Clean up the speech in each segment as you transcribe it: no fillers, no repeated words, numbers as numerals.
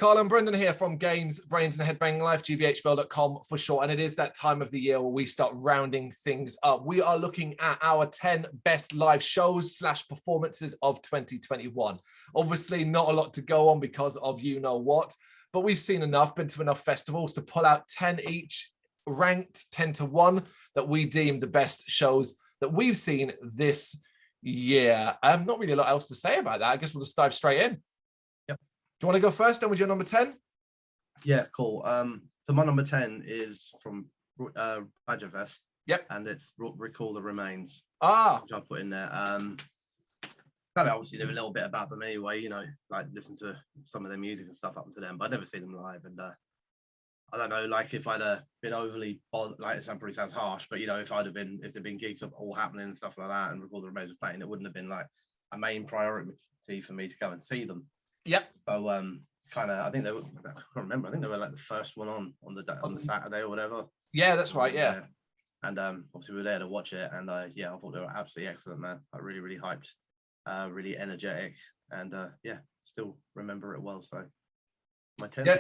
Carl and Brendan here from Games, Brains and Head-Banging Life, gbhblofficial.com for short. And it is that time of the year where we start rounding things up. We are looking at our 10 best live shows / performances of 2021. Obviously, not a lot to go on because of you know what, but we've seen enough, been to enough festivals to pull out 10 each, ranked 10 to 1, that we deem the best shows that we've seen this year. Not really a lot else to say about that. I guess we'll just dive straight in. Do you want to go first then with your number 10? Yeah, cool. So my number 10 is from Badgerfest. Yep. And it's Recall the Remains. Which I put in there. Kind of obviously knew a little bit about them anyway, you know, like listen to some of their music and stuff up to them, but I'd never seen them live. And I don't know, like if I'd been overly bothered, like it probably sounds harsh, but you know, if there'd been gigs all happening and stuff like that and Recall the Remains was playing, it wouldn't have been like a main priority for me to go and see them. Yep. So kind of, I think they were. I can't remember. I think they were like the first one on the Saturday or whatever. Yeah, that's right. Yeah. And obviously we were there to watch it, and yeah, I thought they were absolutely excellent, man. I really, really hyped, really energetic, and yeah, still remember it well. So my 10. Yeah,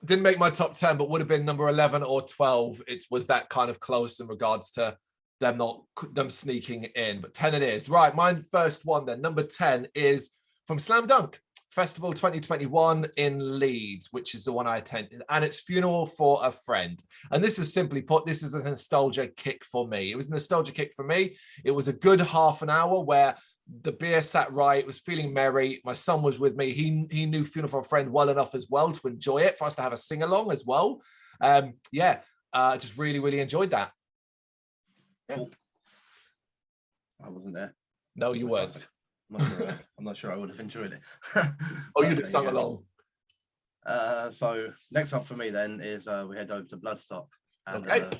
didn't make my top 10, but would have been number 11 or 12. It was that kind of close in regards to them sneaking in, but 10 it is. Right, my first one then. Number 10 is from Slam Dunk Festival 2021 in Leeds, which is the one I attended, and it's Funeral for a Friend. And this is simply put, this is a nostalgia kick for me. It was a nostalgia kick for me. It was a good half an hour where the beer sat right, was feeling merry. My son was with me. He knew Funeral for a Friend well enough as well to enjoy it, for us to have a sing-along as well. Just really, really enjoyed that. Yeah. Cool. I wasn't there. No, you weren't. I'm not sure I would have enjoyed it. Oh, you'd have sung along. So next up for me then is we head over to Bloodstock, and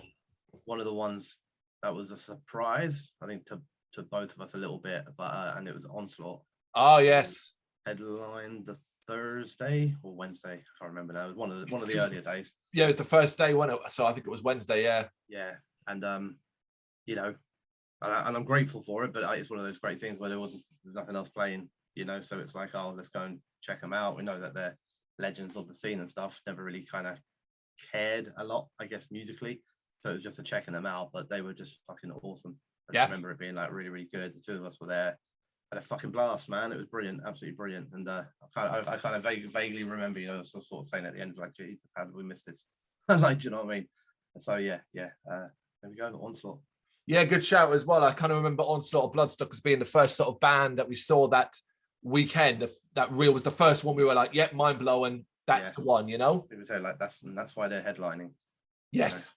one of the ones that was a surprise, I think, to both of us a little bit, but and it was Onslaught. Oh yes. Headlined the Thursday or Wednesday, I can't remember now. It was one of the earlier days. Yeah, it was the first day, wasn't it? So I think it was Wednesday. Yeah. Yeah, and you know, and I'm grateful for it, but it's one of those great things where there's nothing else playing, you know, so it's like, oh, let's go and check them out. We know that they're legends of the scene and stuff. Never really kind of cared a lot, I guess, musically, so it was just a checking them out, but they were just fucking awesome. I just remember it being like really, really good. The two of us were there, had a fucking blast, man. It was brilliant, absolutely brilliant. And I kind of vaguely remember, you know, sort of saying at the end, like, Jesus, how did we miss this? Like, do you know what I mean? And so yeah, there we go, Onslaught. Yeah, good shout as well. I kind of remember Onslaught of Bloodstock as being the first sort of band that we saw that weekend. That reel was the first one we were like, yep, mind blowing. That's the one, you know? People say like that's why they're headlining. Yes,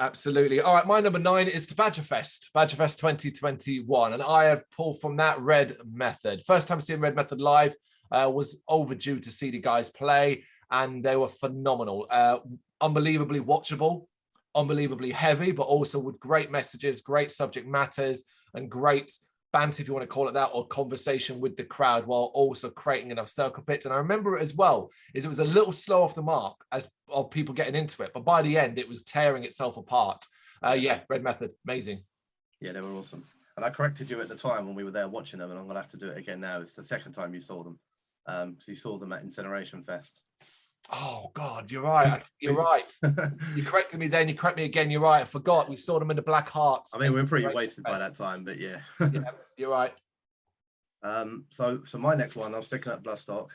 absolutely. All right, my number 9 is to Badgerfest 2021. And I have pulled from that Red Method. First time seeing Red Method live, was overdue to see the guys play, and they were phenomenal. Unbelievably watchable. Unbelievably heavy, but also with great messages, great subject matters, and great banter, if you want to call it that, or conversation with the crowd, while also creating enough circle pits. And I remember it as well, is it was a little slow off the mark of people getting into it, but by the end, it was tearing itself apart. Yeah, Red Method, amazing. Yeah, they were awesome. And I corrected you at the time when we were there watching them, and I'm going to have to do it again now. It's the second time you saw them. So you saw them at Incineration Fest. Oh God, you're right. You're right. You corrected me then. You correct me again. You're right. I forgot. We saw them in the Black Hearts. I mean, we were pretty wasted by that time, but yeah. Yeah, you're right. So my next one, I'm sticking at Bloodstock.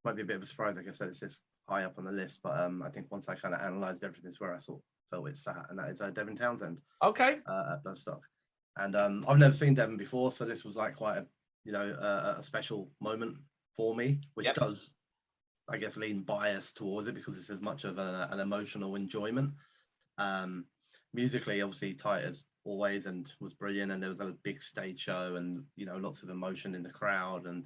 Might be a bit of a surprise. Like I said, it's just high up on the list, but I think once I kind of analysed everything, is where I felt it sat, and that is Devin Townsend. Okay. At Bloodstock, and I've never seen Devin before, so this was like quite a special moment for me, which does, I guess, lean bias towards it because it's as much of an emotional enjoyment. Musically, obviously, tight as always, and was brilliant. And there was a big stage show, and lots of emotion in the crowd, and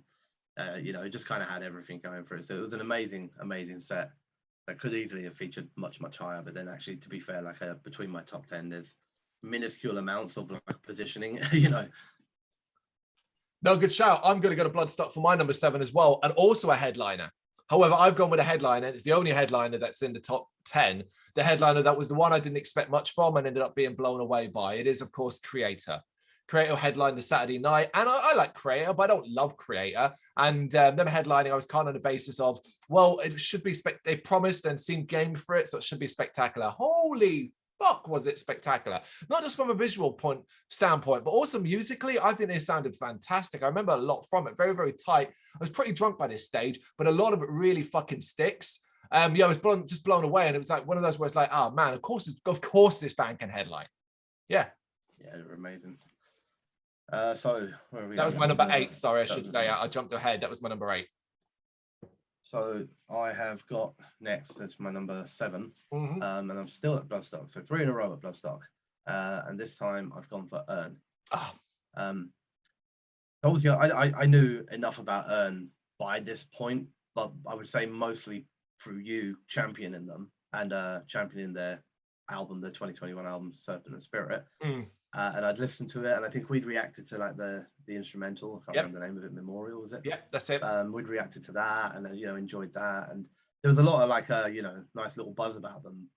it just kind of had everything going for it. So it was an amazing, amazing set that could easily have featured much, much higher. But then, actually, to be fair, like between my top 10, there's minuscule amounts of like positioning, No, good shout. I'm going to go to Bloodstock for my number 7 as well, and also a headliner. However, I've gone with a headliner. It's the only headliner that's in the top 10. The headliner that was the one I didn't expect much from and ended up being blown away by. It is, of course, Creator. Creator headlined the Saturday night, and I like Creator, but I don't love Creator. And them headlining, I was kind of on the basis of, well, it should be they promised and seemed game for it, so it should be spectacular. Holy fuck, was it spectacular? Not just from a visual standpoint, but also musically. I think it sounded fantastic. I remember a lot from it, very, very tight. I was pretty drunk by this stage, but a lot of it really fucking sticks. Yeah, I was just blown away, and it was like one of those where it's like, oh man, of course this band can headline. Yeah, they were amazing. So where are we? That was my number 8. Sorry, I should say I jumped ahead. That was my number 8. So I have got next, that's my number 7, Mm-hmm. and I'm still at Bloodstock. So 3 in a row at Bloodstock, and this time I've gone for Urn. Oh. Obviously, I knew enough about Urn by this point, but I would say mostly through you championing them and championing their album, the 2021 album, Serpent and Spirit. And I'd listened to it, and I think we'd reacted to like the instrumental. I can't remember the name of it. Memorial, was it? Yeah, that's it. We'd reacted to that, and enjoyed that, and there was a lot of like nice little buzz about them.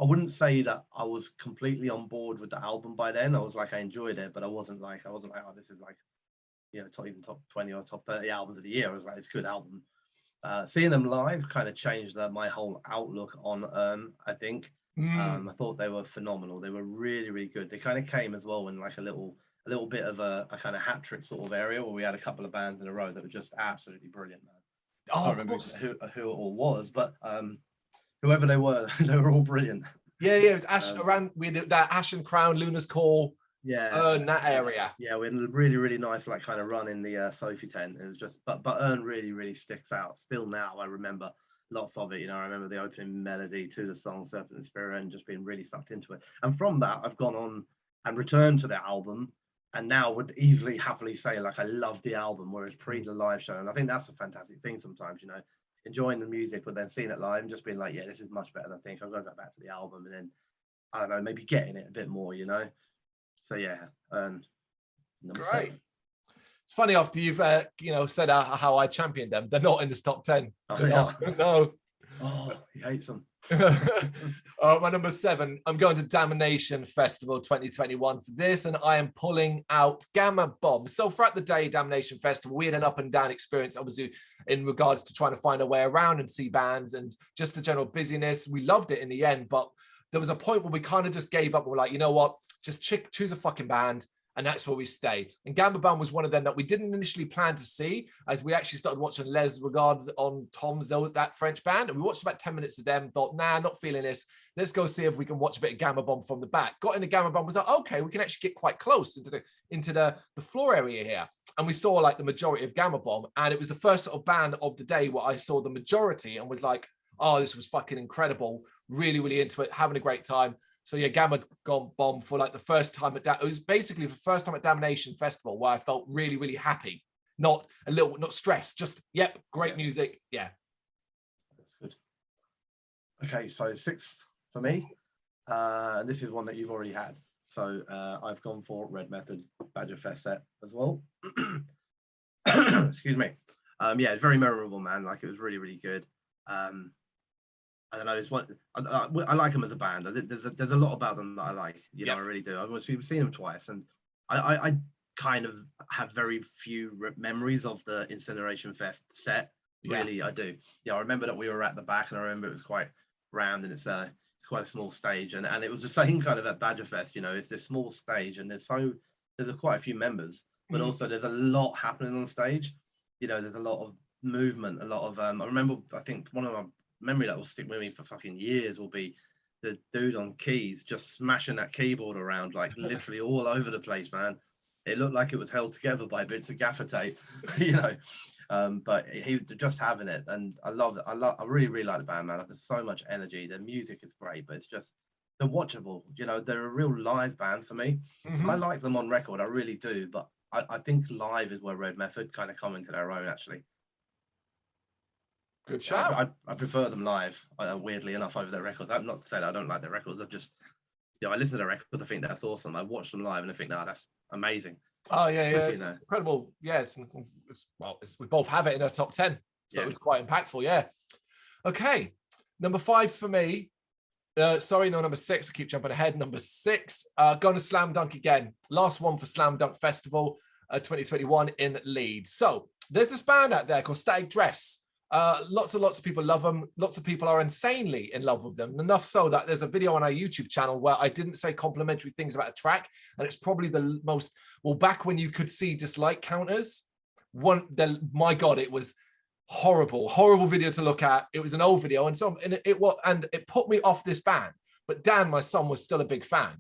I wouldn't say that I was completely on board with the album by then. I was like, I enjoyed it, but I wasn't like, oh, this is like, even top 20 or top 30 albums of the year. I was like, it's a good album. Seeing them live kind of changed my whole outlook on Urn, I think. I thought they were phenomenal. They were really, really good. They kind of came as well in like a little bit of a kind of hat trick sort of area where we had a couple of bands in a row that were just absolutely brilliant, man. I can't remember who it all was, but whoever they were all brilliant. Yeah, it was Ash around with that Ash and Crown, Luna's Call. Yeah, Urn, that area. Yeah, we had a really, really nice like kind of run in the Sophie tent. It was just, but Urn really, really sticks out. Still now, I remember lots of it. I remember the opening melody to the song Serpent and Spirit and just being really sucked into it. And from that, I've gone on and returned to the album, and now would easily happily say like I love the album, whereas pre the live show. And I think that's a fantastic thing sometimes, enjoying the music but then seeing it live and just being like, yeah, this is much better than I think. I'm going to go back to the album and then I don't know, maybe getting it a bit more, So yeah, number Great. 7. It's funny after you've said how I championed them, they're not in this top 10. Oh, No. Oh, he hates them. My number 7, I'm going to Damnation Festival 2021 for this, and I am pulling out Gamma Bomb. So throughout the day, Damnation Festival, we had an up and down experience, obviously, in regards to trying to find a way around and see bands and just the general busyness. We loved it in the end, but there was a point where we kind of just gave up. We're like, you know what? Just choose a fucking band, and that's where we stay. And Gamma Bomb was one of them that we didn't initially plan to see, as we actually started watching Les Regards on Tom's, that French band, and we watched about 10 minutes of them, thought, nah, not feeling this. Let's go see if we can watch a bit of Gamma Bomb from the back. Got into Gamma Bomb, was like, okay, we can actually get quite close into the floor area here. And we saw like the majority of Gamma Bomb, and it was the first sort of band of the day where I saw the majority and was like, oh, this was fucking incredible. Really, really into it, having a great time. So yeah, Gamma Bomb for like the first time it was basically the first time at Damnation Festival where I felt really, really happy, not stressed, just great music. Yeah. That's good. Okay, so 6th for me. This is one that you've already had. So I've gone for Red Method Badger Fest set as well. Excuse me. Yeah, it's very memorable, man. Like it was really, really good. I don't know. It's what I like them as a band. There's a lot about them that I like. I really do. I've seen them twice, and I kind of have very few memories of the Incineration Fest set. Really, I do. Yeah, I remember that we were at the back, and I remember it was quite round, and it's quite a small stage, and it was the same kind of at Badger Fest. It's this small stage, and there's quite a few members, but also there's a lot happening on stage. There's a lot of movement, a lot of. I remember. I think one of my memory that will stick with me for fucking years will be the dude on keys just smashing that keyboard around like literally all over the place, man. It looked like it was held together by bits of gaffer tape, but he was just having it, and I love it. I really, really like the band, man. There's so much energy. Their music is great, but it's just they're watchable. They're a real live band for me. I like them on record, I really do, but I think live is where Red Method kind of come into their own, actually. Good shout. I prefer them live, weirdly enough, over their records. I'm not to say that I don't like their records. I just, I listen to their records. I think that's awesome. I watch them live and I think, no, that's amazing. Oh yeah, it's incredible. Yeah, we both have it in our top 10, so it was quite impactful. Yeah. Okay, number 5 for me. Sorry, no, number 6. I keep jumping ahead. Number 6, going to Slam Dunk again. Last one for Slam Dunk Festival 2021 in Leeds. So there's this band out there called Static Dress. Lots and lots of people love them. Lots of people are insanely in love with them. Enough so that there's a video on our YouTube channel where I didn't say complimentary things about a track. And it's probably the most, well, back when you could see dislike counters. My God, it was horrible video to look at. It was an old video, and it put me off this band. But Dan, my son, was still a big fan.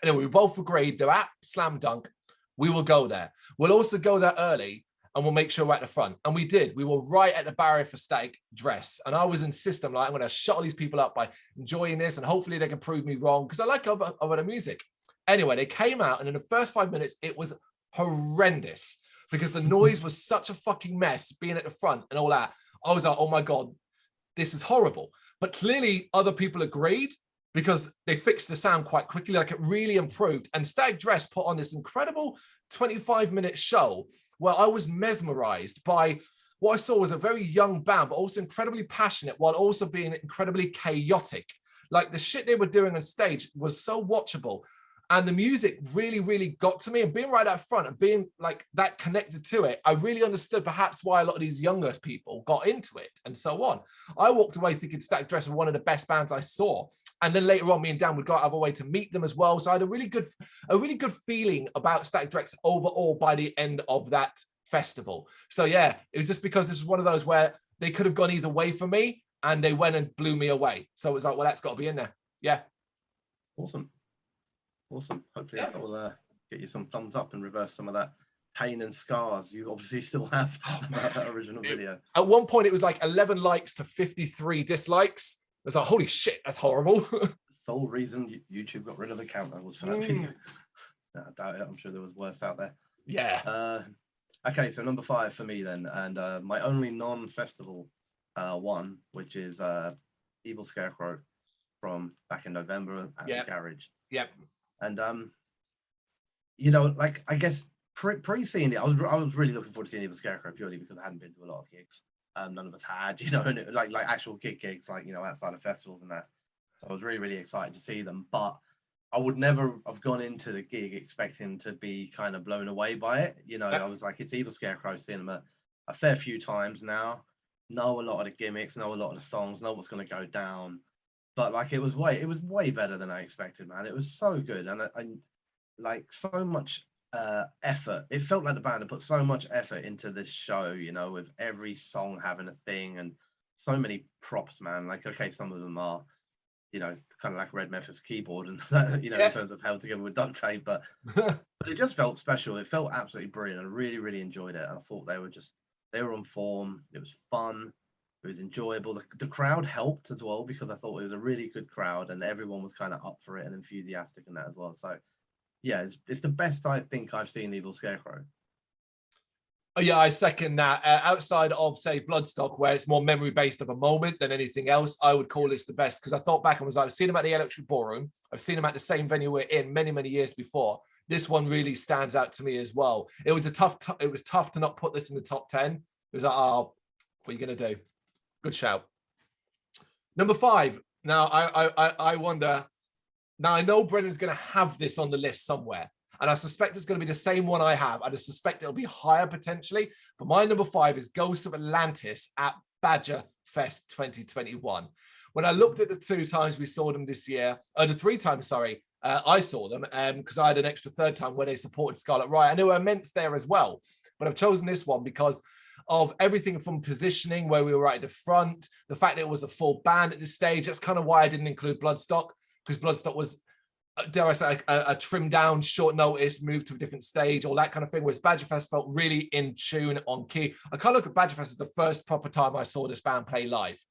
Anyway, we both agreed they're at Slam Dunk. We will go there. We'll also go there early, and we'll make sure we're at the front. And we did. We were right at the barrier for Static Dress. And I was insistent, like, I'm going to shut all these people up by enjoying this, and hopefully they can prove me wrong, because I like other music. Anyway, they came out, and in the first 5 minutes, it was horrendous, because the noise was such a fucking mess, being at the front and all that. I was like, oh my God, this is horrible. But clearly other people agreed, because they fixed the sound quite quickly. Like, it really improved. And Static Dress put on this incredible 25-minute show where I was mesmerized by what I saw was a very young band, but also incredibly passionate, while also being incredibly chaotic. Like, the shit they were doing on stage was so watchable. And the music really, really got to me. And being right up front and being like that connected to it, I really understood perhaps why a lot of these younger people got into it and so on. I walked away thinking Static Dress were one of the best bands I saw. And then later on, me and Dan would go out of our way to meet them as well. So I had a really good feeling about Static Dress overall by the end of that festival. So yeah, it was just because this was one of those where they could have gone either way for me, and they went and blew me away. So it was like, well, that's got to be in there. Yeah. Awesome. Hopefully that will get you some thumbs up and reverse some of that pain and scars you obviously still have about that original video. At one point, it was like 11 likes to 53 dislikes. It was like, holy shit, that's horrible. The sole reason YouTube got rid of the counter was for that video. No, I doubt it. I'm sure there was worse out there. Yeah. Okay, so number 5 for me then, and my only non-festival one, which is Evil Scarecrow from back in November at the Garage. Yep. And you know, like, I guess pre-seeing it, I was really looking forward to seeing Evil Scarecrow, purely because I hadn't been to a lot of gigs. None of us had, you know, and like actual gigs, like, you know, outside of festivals and that. So I was really, really excited to see them. But I would never have gone into the gig expecting to be kind of blown away by it. You know, I was like, it's Evil Scarecrow, seen them a fair few times now. Know a lot of the gimmicks, know a lot of the songs, know what's going to go down. But like, it was way better than I expected, man. It was so good, and I like so much effort. It felt like the band had put so much effort into this show, you know, with every song having a thing, and so many props, man. Like, okay, some of them are, you know, kind of like Red Memphis Keyboard, and you know, in terms of held together with duct tape, but it just felt special. It felt absolutely brilliant. I really, really enjoyed it, and I thought they were on form. It was fun. It was enjoyable. The crowd helped as well, because I thought it was a really good crowd, and everyone was kind of up for it and enthusiastic in that as well. So yeah, it's the best I think I've seen Evil Scarecrow. Oh, yeah, I second that. Outside of, say, Bloodstock, where it's more memory based of a moment than anything else, I would call this the best, because I thought back and was like, I've seen them at the Electric Ballroom. I've seen them at the same venue we're in many, many years before. This one really stands out to me as well. It was tough to not put this in the top 10. It was like, oh, what are you going to do? Good shout. Number 5. Now, I wonder. Now, I know Brennan's going to have this on the list somewhere, and I suspect it's going to be the same one I have. I just suspect it'll be higher potentially. But my number 5 is Ghosts of Atlantis at Badger Fest 2021. When I looked at the 2 times we saw them this year, the 3 times, sorry, I saw them because I had an extra 3rd time where they supported Scarlet Riot. I knew immense there as well, but I've chosen this one because of everything from positioning, where we were right at the front, the fact that it was a full band at this stage. That's kind of why I didn't include Bloodstock, because Bloodstock was, dare I say, a trimmed down, short notice, moved to a different stage, all that kind of thing, whereas Badgerfest felt really in tune, on key. I kind of look at Badgerfest as the first proper time I saw this band play live.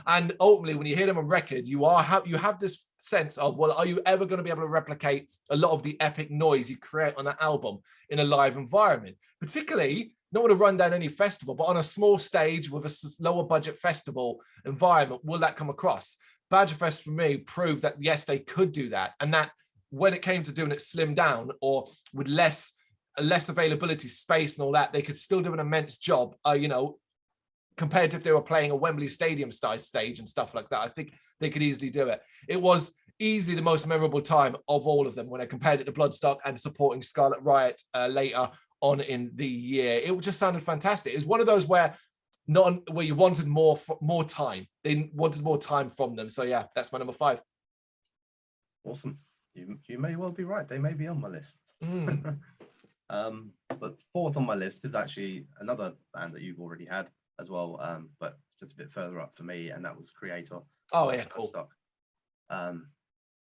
And ultimately, when you hear them on record, you have this sense of, well, are you ever going to be able to replicate a lot of the epic noise you create on that album in a live environment? Particularly, not want to run down any festival, but on a small stage with a lower budget festival environment, will that come across? Badgerfest for me proved that yes, they could do that, and that when it came to doing it slimmed down or with less availability, space, and all that, they could still do an immense job. You know, compared to if they were playing a Wembley Stadium style stage and stuff like that. I think they could easily do it. It was easily the most memorable time of all of them when I compared it to Bloodstock and supporting Scarlet Riot later on in the year. It just sounded fantastic. It was one of those where you wanted more time. They wanted more time from them. So yeah, that's my number 5. Awesome. You may well be right. They may be on my list. But 4th on my list is actually another band that you've already had as well, but just a bit further up for me, and that was Creator. Oh yeah, cool.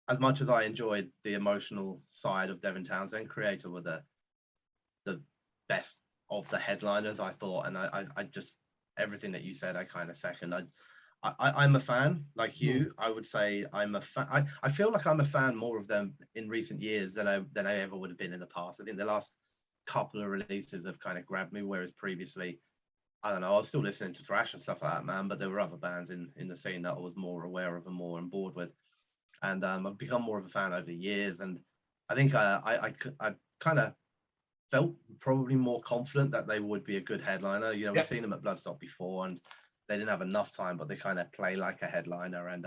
As much as I enjoyed the emotional side of Devin Townsend, Creator were the best of the headliners, I thought, and I just, everything that you said, I kind of second. I'm a fan, like you. I would say I'm a fan. I feel like I'm a fan more of them in recent years than I ever would have been in the past. I think the last couple of releases have kind of grabbed me, whereas previously, I don't know, I was still listening to thrash and stuff like that, man, but there were other bands in the scene that I was more aware of and more on board with. And I've become more of a fan over the years, and I think I kind of felt probably more confident that they would be a good headliner. You know, we've seen them at Bloodstock before, and they didn't have enough time, but they kind of play like a headliner. And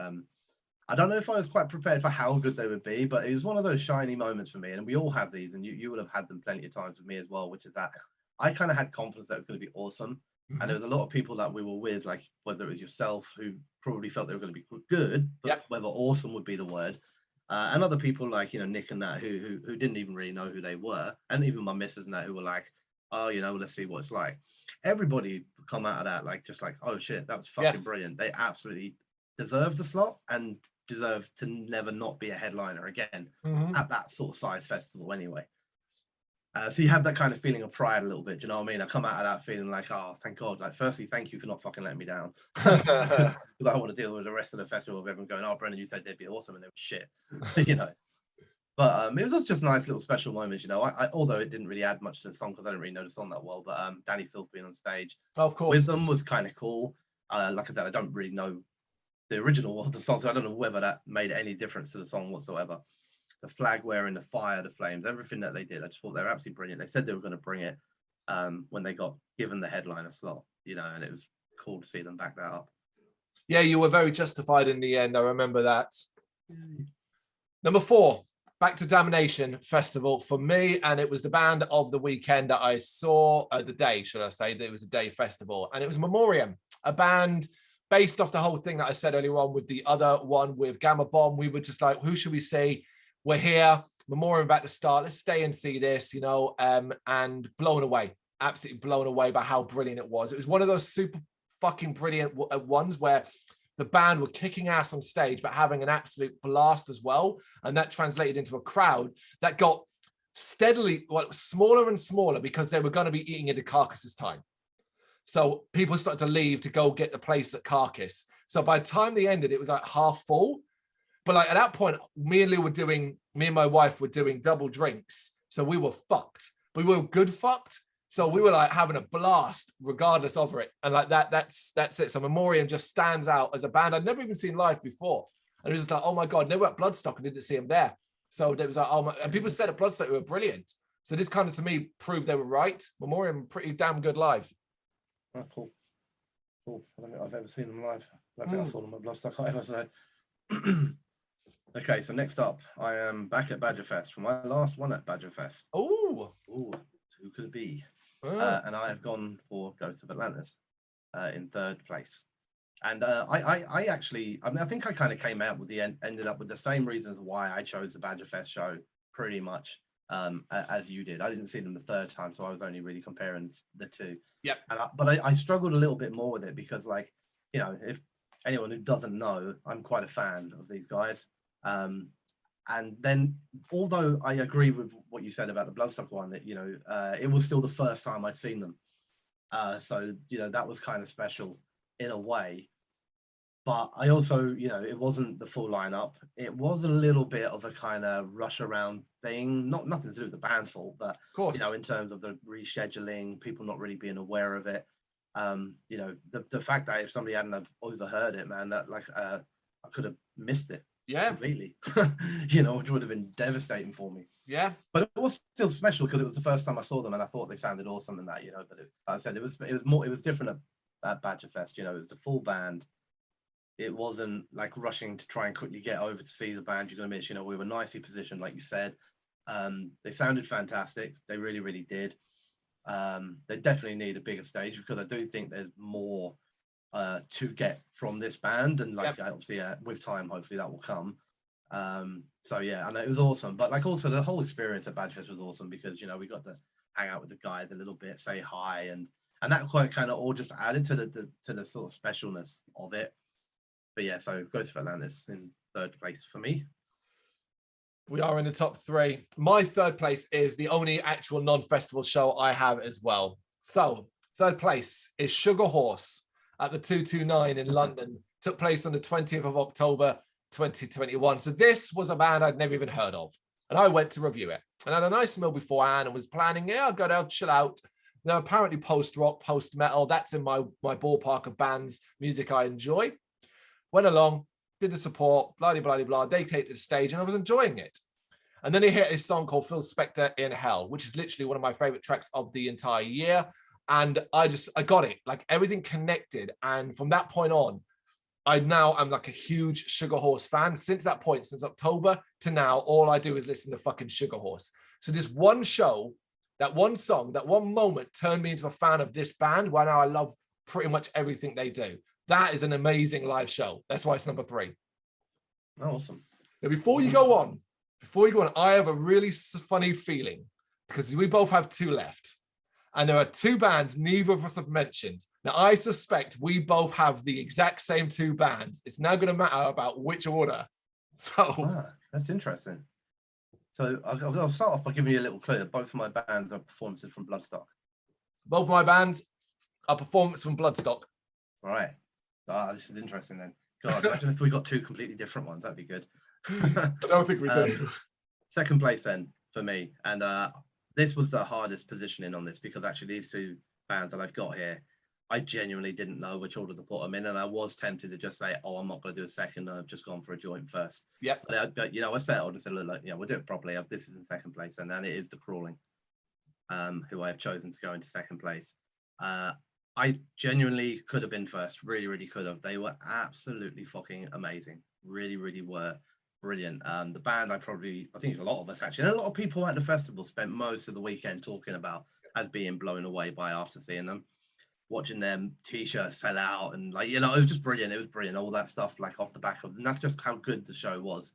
I don't know if I was quite prepared for how good they would be, but it was one of those shiny moments for me. And we all have these, and you will have had them plenty of times with me as well, which is that I kind of had confidence that it was going to be awesome. And there was a lot of people that we were with, like whether it was yourself, who probably felt they were going to be good, but whether awesome would be the word. And other people like, you know, Nick and that, who didn't even really know who they were. And even my missus and that, who were like, oh, you know, let's see what it's like. Everybody come out of that like, just like, oh shit, that was fucking brilliant. They absolutely deserve the slot and deserve to never not be a headliner again at that sort of size festival anyway. So you have that kind of feeling of pride a little bit. Do you know what I mean? I come out of that feeling like, oh, thank God. Like, firstly, thank you for not fucking letting me down. Because I don't want to deal with the rest of the festival of everyone going, oh, Brendan, you said they'd be awesome, and they were shit. You know. But it was just nice little special moments, you know. I although it didn't really add much to the song because I didn't really know the song that well. But Danny Filth being on stage of course with them was kind of cool. Like I said, I don't really know the original of the song, so I don't know whether that made any difference to the song whatsoever. The flag wearing, the fire, the flames, everything that they did, I just thought they were absolutely brilliant. They said they were going to bring it when they got given the headliner slot, you know, and it was cool to see them back that up. Yeah, you were very justified in the end. I remember that. Number 4, Back to Damnation Festival for me, and it was the band of the weekend that I saw, the day, should I say, that it was a day festival, and it was Memoriam, a band based off the whole thing that I said earlier on with the other one with Gamma Bomb. We were just like, who should we see? We're here, Memoriam about to start. Let's stay and see this, you know, and blown away, absolutely blown away by how brilliant it was. It was one of those super fucking brilliant ones where the band were kicking ass on stage, but having an absolute blast as well. And that translated into a crowd that got steadily smaller and smaller because they were going to be eating into Carcass's time. So people started to leave to go get the place at Carcass. So by the time they ended, it was like half full. But like at that point, me and my wife were doing double drinks. So we were fucked, but we were good fucked. So we were like having a blast regardless of it. And like that's it. So Memoriam just stands out as a band I'd never even seen live before. And it was just like, oh my God, they were at Bloodstock and didn't see them there. So it was like, oh my, and people said at Bloodstock they were brilliant. So this kind of to me proved they were right. Memoriam pretty damn good live. Oh, cool. Cool. I don't think I've ever seen them live. I don't think I saw them at Bloodstock either. So okay, so next up, I am back at Badgerfest for my last one at Badgerfest. Oh, who could it be? And I have gone for Ghost of Atlantis in 3rd place. And I actually, I mean, I think I kind of came out with ended up with the same reasons why I chose the Badgerfest show pretty much as you did. I didn't see them the 3rd time, so I was only really comparing the two. Yep. But I struggled a little bit more with it because, like, you know, if anyone who doesn't know, I'm quite a fan of these guys. And then, although I agree with what you said about the Bloodstock one, that, you know, it was still the first time I'd seen them. So, you know, that was kind of special in a way. But I also, you know, it wasn't the full lineup. It was a little bit of a kind of rush around thing, nothing to do with the band's fault, but, of course, you know, in terms of the rescheduling, people not really being aware of it. You know, the fact that if somebody hadn't have overheard it, man, that like I could have missed it. Yeah, completely. You know, which would have been devastating for me. Yeah, but it was still special because it was the first time I saw them, and I thought they sounded awesome in that. You know, but like I said, it was different at Badgerfest. You know, it was the full band. It wasn't like rushing to try and quickly get over to see the band you're going to miss. You know, we were nicely positioned, like you said. They sounded fantastic. They really, really did. They definitely need a bigger stage because I do think there's more to get from this band, and like obviously with time, hopefully that will come. So yeah, and it was awesome. But like also the whole experience at Badgefest was awesome because you know we got to hang out with the guys a little bit, say hi, and that quite kind of all just added to the sort of specialness of it. But yeah, so Ghost of Atlantis in third place for me. We are in the top three. My third place is the only actual non-festival show I have as well. So third place is Sugar Horse at the 229 in London. Took place on the 20th of October, 2021. So this was a band I'd never even heard of. And I went to review it. And I had a nice meal beforehand and was planning, yeah, I'll go down, chill out. Now, apparently post-rock, post-metal, that's in my ballpark of bands, music I enjoy. Went along, did the support, blah, blah, blah, blah. They take to the stage and I was enjoying it. And then they hit this song called Phil Spector in Hell, which is literally one of my favorite tracks of the entire year. And I got it, like everything connected. And from that point on, I'm like a huge Sugar Horse fan. Since that point, since October to now, all I do is listen to fucking Sugar Horse. So this one show, that one song, that one moment turned me into a fan of this band where now I love pretty much everything they do. That is an amazing live show. That's why it's number 3. Awesome. Now, before you go on, I have a really funny feeling because we both have 2 left. And there are 2 bands neither of us have mentioned. Now, I suspect we both have the exact same 2 bands. It's now going to matter about which order. So that's interesting. So I'll start off by giving you a little clue. Both of my bands are performances from Bloodstock. Both my bands are performances from Bloodstock. All right. This is interesting then. God, imagine if we got 2 completely different ones. That'd be good. I don't think we do. Second place then for me. And this was the hardest positioning on this because actually these 2 bands that I've got here, I genuinely didn't know which order to put them in. And I was tempted to just say, oh, I'm not going to do a second. I've just gone for a joint first. Yep. But you know, I settled and said, look, like, we'll do it properly. This is in second place. And then it is The Crawling, who I have chosen to go into second place. I genuinely could have been first. Really, really could have. They were absolutely fucking amazing. Really, really were brilliant. The band I think a lot of us actually, and a lot of people at the festival spent most of the weekend talking about as being blown away by after seeing them, watching them t-shirts sell out, and like, you know, it was just brilliant. It was brilliant. All that stuff like off the back of, and that's just how good the show was.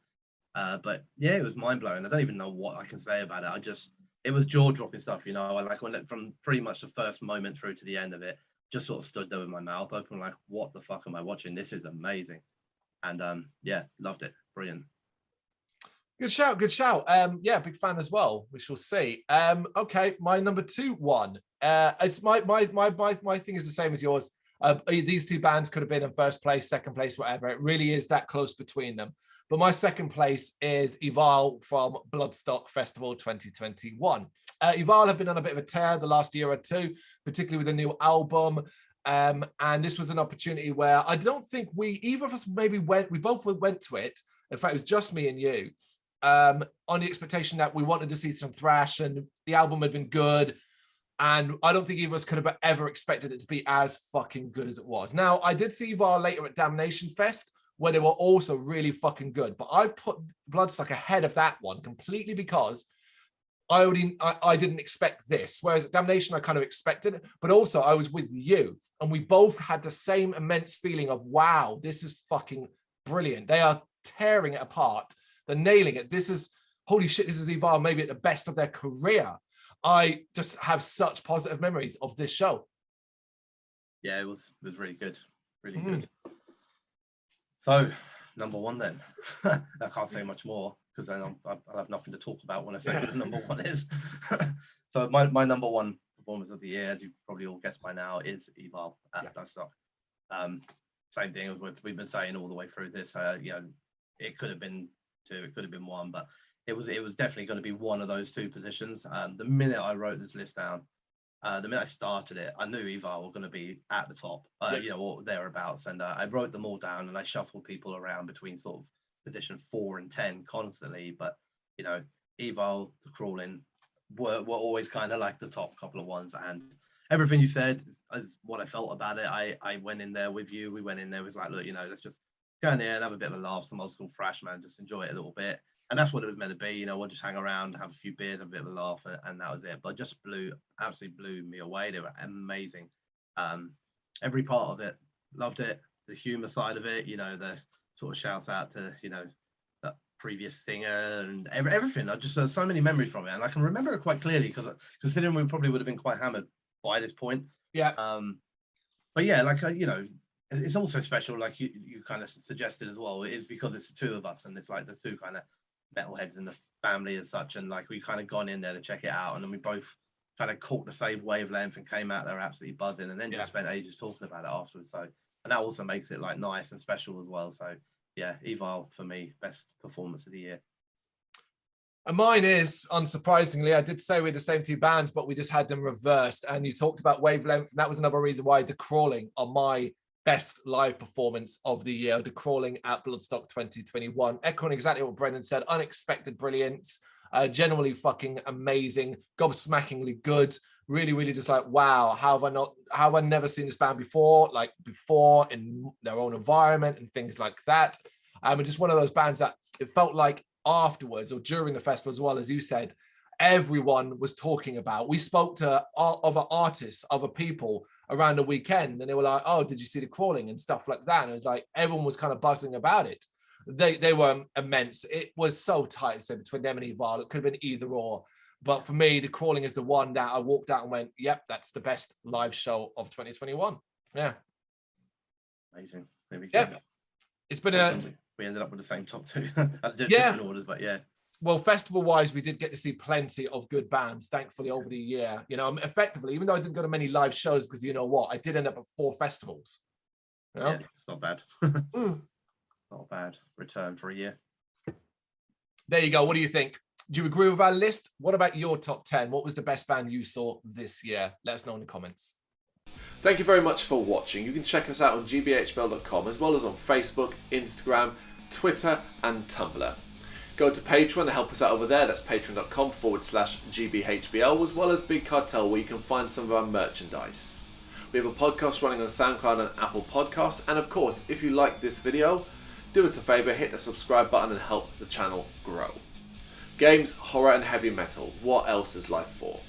But yeah, it was mind blowing. I don't even know what I can say about it. It was jaw dropping stuff, you know. I like when from pretty much the first moment through to the end of it, just sort of stood there with my mouth open, like, what the fuck am I watching? This is amazing. And yeah, loved it. Brilliant. Good shout. Yeah, big fan as well. We shall see. Okay, my number 2 one. It's my thing is the same as yours. These 2 bands could have been in first place, second place, whatever. It really is that close between them. But my second place is Eval from Bloodstock Festival 2021. Eval have been on a bit of a tear the last year or 2, particularly with a new album. And this was an opportunity where I don't think either of us maybe we both went to it. In fact, it was just me and you, on the expectation that we wanted to see some thrash and the album had been good. And I don't think either of us could have ever expected it to be as fucking good as it was. Now, I did see Eval later at Damnation Fest, where they were also really fucking good. But I put Bloodstock ahead of that one completely because I didn't expect this. Whereas at Damnation, I kind of expected it. But also, I was with you. And we both had the same immense feeling of, wow, this is fucking brilliant. They are tearing it apart. They're nailing it. This is, holy shit, this is Eval maybe at the best of their career. I just have such positive memories of this show. Yeah, it was really good. Really good. So, number 1 then. I can't say much more because then I'll have nothing to talk about when I say what number 1 is. So my number 1 performance of the year, as you've probably all guessed by now, is Eval at Bloodstock. Same thing as we've been saying all the way through this. You know, it could have been 2, it could have been 1, but it was definitely going to be one of those 2 positions. The minute I wrote this list down, the minute I started it, I knew Eval were going to be at the top, you know, or thereabouts. And I wrote them all down and I shuffled people around between sort of position 4 and 10 constantly. But, you know, Eval, The Crawling were always kind of like the top couple of ones. And everything you said is what I felt about it. I went in there with you. We went in there with like, look, let's just go in there and have a bit of a laugh, some old school thrash, man. Just enjoy it a little bit. And that's what it was meant to be. We'll just hang around, have a few beers, have a bit of a laugh, and that was it. But just absolutely blew me away. They were amazing. Every part of it, loved it. The humor side of it, the sort of shouts out to, that previous singer and everything. I just so many memories from it, and I can remember it quite clearly because considering we probably would have been quite hammered by this point. Yeah. But yeah, like it's also special, like you kind of suggested as well. It is because it's the two of us, and it's like the two kind of metalheads in the family as such, and like we kind of gone in there to check it out, and then we both kind of caught the same wavelength and came out there absolutely buzzing, and then just spent ages talking about it afterwards. So, and that also makes it like nice and special as well. So yeah, Evil for me, best performance of the year. And mine is, unsurprisingly, I did say we're the same two bands, but we just had them reversed. And you talked about wavelength, and that was another reason why The Crawling are my best live performance of the year. The Crawling at Bloodstock 2021, echoing exactly what Brendan said. Unexpected brilliance, generally fucking amazing, gobsmackingly good. Really, really just like, wow, how have I never seen this band before? Like before in their own environment and things like that. And just one of those bands that it felt like afterwards or during the festival, as well as you said, everyone was talking about. We spoke to other artists, other people around the weekend, and they were like, oh, did you see The Crawling and stuff like that? And it was like everyone was kind of buzzing about it. They were immense. It was so tight, so between them and Evil, it could have been either or. But for me, The Crawling is the one that I walked out and went, yep, that's the best live show of 2021. Yeah. Amazing. There we go. Yeah. It's been we ended up with the same top two. Yeah. Orders, but yeah. Well, festival-wise, we did get to see plenty of good bands, thankfully, over the year. Effectively, even though I didn't go to many live shows, because you know what, I did end up at 4 festivals. Yeah, it's not bad. Not a bad return for a year. There you go. What do you think? Do you agree with our list? What about your top 10? What was the best band you saw this year? Let us know in the comments. Thank you very much for watching. You can check us out on gbhbl.com, as well as on Facebook, Instagram, Twitter, and Tumblr. Go to Patreon to help us out over there. That's patreon.com/gbhbl, as well as Big Cartel, where you can find some of our merchandise. We have a podcast running on SoundCloud and Apple Podcasts. And of course, if you like this video, do us a favor, hit the subscribe button and help the channel grow. Games, horror, and heavy metal. What else is life for?